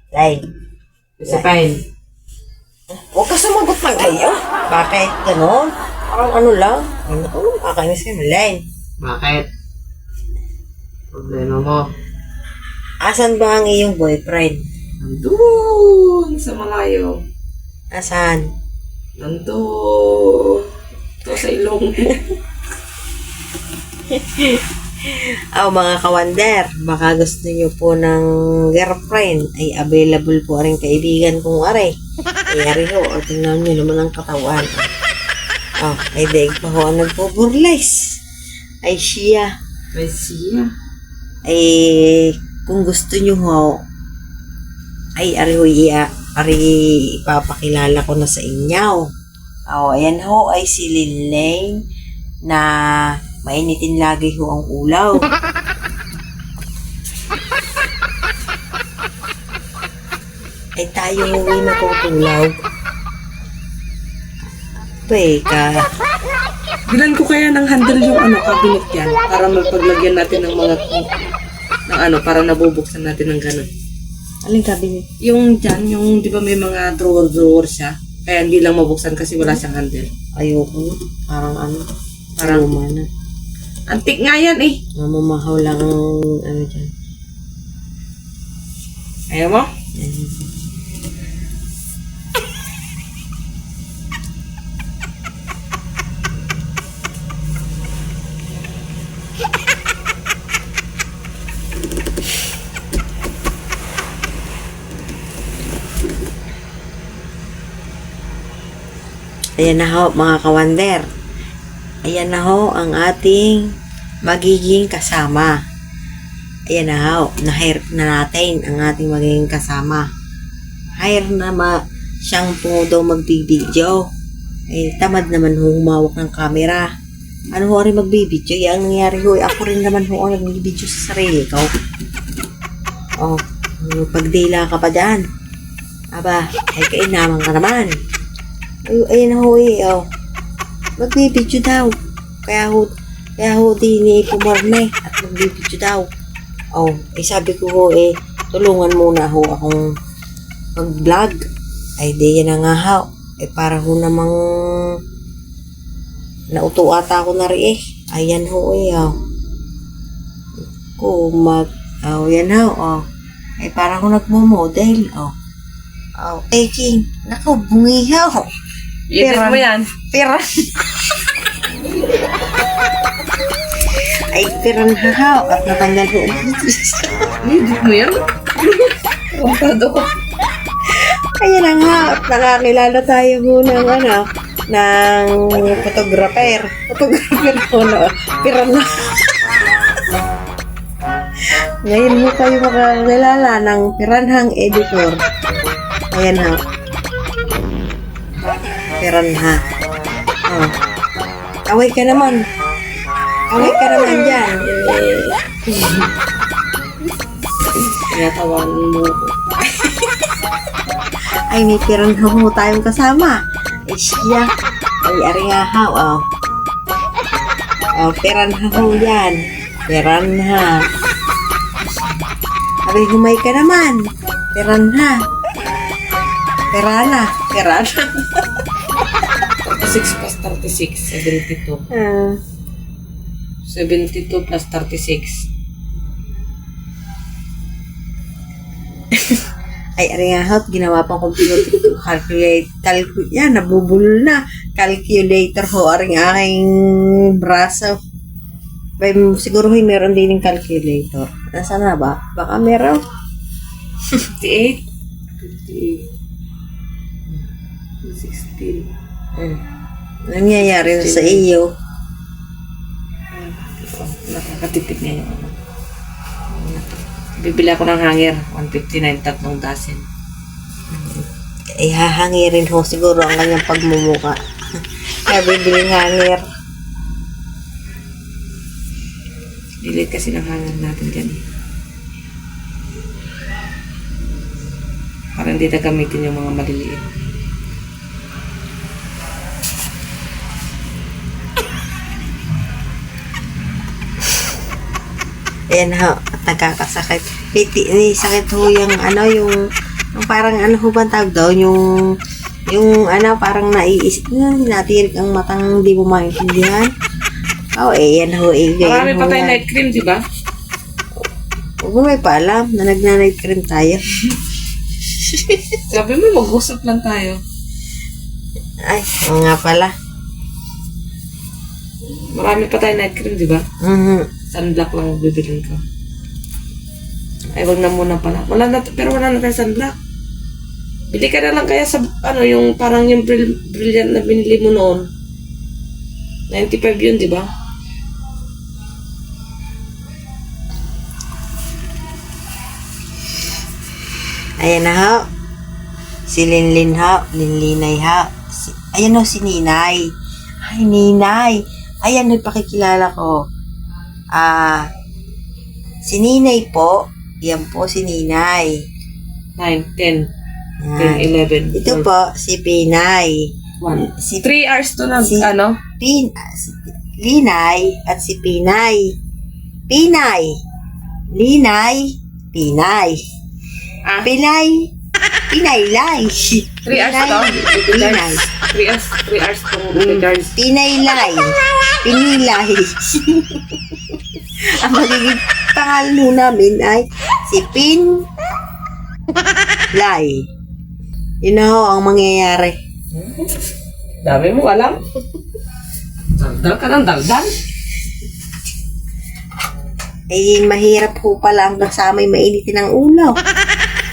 Lay. Isipin. Huwag ka sumagot ng kayo. Bakit ganon? Parang ano lang. Ano, kakainis kayo. Lay. Bakit? Problema mo. Asan ba ang iyong boyfriend? Nandun sa malayo. Asan? Nandun. Ito sa ilong. Mga kawander, baka gusto niyo po ng girlfriend, ay available po rin kaibigan kong are. Ay ari ho, tingnan niyo naman ang katawan. Ay daig pa ho ang nagpo-burles. Ay siya. Ay siya. Ay kung gusto niyo ho, ay ari ho ipapakilala ko na sa inyo. Ayan ho ay si Linlane na mainitin lagi ho ang ulaw. Ay tayo huwi na tutulaw. Teka. Bilan ko kaya ng handle yung cabinet yan para mapaglagyan natin ng mga para nabubuksan natin ng ganun. Aling cabinet? Yung dyan, yung di ba may mga drawer siya? Kaya hindi lang mabuksan kasi wala siyang handle. Ayoko. Parang Parang lumana. antik nga yan eh. Mamamahaw lang ang dyan. Ayaw mo? Ayan na ho, mga kawander. Ayan na ho ang ating magiging kasama. Ayan na ho, na-hire na natin ang ating magiging kasama. Hire na siyang po daw magbibideo. Tamad naman ho humawak ng camera. Ano ho rin magbibideo? Ang nangyari ho, ako rin naman ho ang nagbibideo sa sarili ko. Pagdila ka pa dyan. Aba, ay kainaman ka naman. Ayun ho magbibideo daw. Kaya ho di ni pumarne at magbibideo daw. Sabi ko ho tulungan muna ho akong mag-vlog. Ay di yan na nga ho. Para ho namang nauto ata ako na rin Ayan ho yan ho para ho nagmo-model King. Nako, bungihaw. Iipit mo yan. Piran. Ay, piran hahaw. At natanggal ko. Iipit mo yan. Kontado ko. Kaya na nga. At nakakilala tayo ho ng photographer. Photographer ho Piran na. Ngayon mo kayo makakilala ng piranhang editor. Ayan ha. Piranha. Away ka naman. Away ka naman dyan. Tinatawan mo. Ay, may piranha mo tayong kasama. Siya. Ay, ari nga ha. Piranha ho yan. Piranha. Abay, humay ka naman. Piranha. Pirana. 36 plus 36, 72. 72 plus 36. Ay, ari nga ho, ginawa pang computer nabubulol na. Calculator ho, ari nga aking braso. Siguro meron din yung calculator. Nasaan na ba? Baka meron. 58. 58. 16. Nangyayari sa iyo. Nakakatipid niya yung bibili ako ng hanger. 159, 3 dozen. Hahangirin ho siguro ang kanyang pagmumuka. Kaya bibiling hanger. Delete kasi ng hanger natin dyan. Para hindi na gamitin yung mga maliliit. Ayan ho, at nagkakasakit. Sakit ho yung Ang parang ano ho ba ang tawag daw, yung ano, parang naiisip na, natirik ang matang di mo maintindihan. Oh, yan ho, Marami ganyan pa ho tayong yan. night cream, di ba? Huwag mo may paalam na nagna-night cream tayo. Sabi mo, mag-usap lang tayo. Ay, oo nga pala. Marami pa tayong night cream, di ba? Mhm. Sunblock lang ang bibilin ko. Ay, wag na muna pala. Pero wala na tayong sunblock. Bili ka na lang kaya sa, ano, yung parang yung brilliant na binili mo noon. 95 yun, di ba? Ayan na ho. Si Linlin ho. Linlinay ho. Ayan ho si Ninay. Ay, Ninay. Ayan, nagpakikilala ko. Si Ninay po. Yan po si Ninay. 9, 10, Yan. 10, 11. Ito po, si Pinay. 1. Si 3 hours to na, Si- ano? Si Linay at si Pinay. Pinay. Linay. Pinay. Ah, Pinay. Pinaylay. 3 hours to? Pinay. 3 hours to recharge. Pinaylay. Pinilay. Ang magiging pangalan ho namin ay si Pin Lay. Yun na ho ang mangyayari. Dami mo alam. Daldal ka ng daldal. Eh, mahirap ho pala ang kasamay mainitin ng ulo.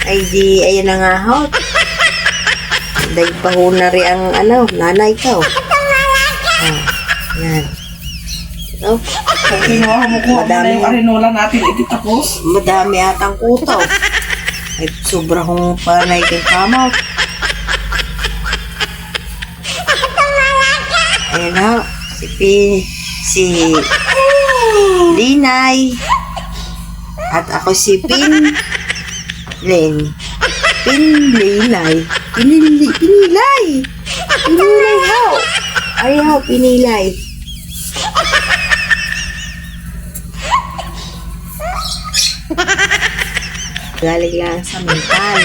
Ay di, ayan na nga ho. Dahil pa ho na rin ang ano, nanay ko. Yan. So, Kung kinuha mo ko, Madami. yung arenola natin, ititapos. madami atang kuto. Ay, sobra hong panay kay kamaw. Ayan ho. Si Linay. At ako si Len. Pinilay. Pinilay ho. Ay ho, pinilay. Galing lang sa mental.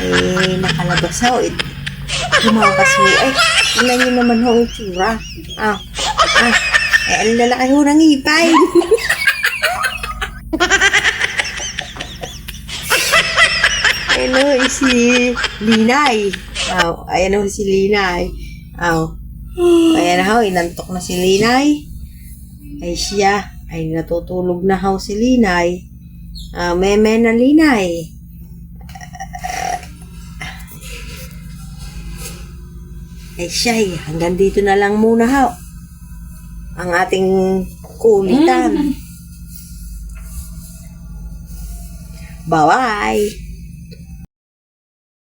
Eh, nakalabas ho. Tumakas ho. Ay, tingnan nyo naman ho ang tsura. Ang lalaki ho ng ipay. Ayan ho, si Linay. Ayan ho si Linay. Ayan ho, inantok na si Linay. Ay siya, ay natutulog na ho si Linay. Meme na Linay. Ay siya, hanggang dito na lang muna ho. Ang ating kulitan. Bye-bye.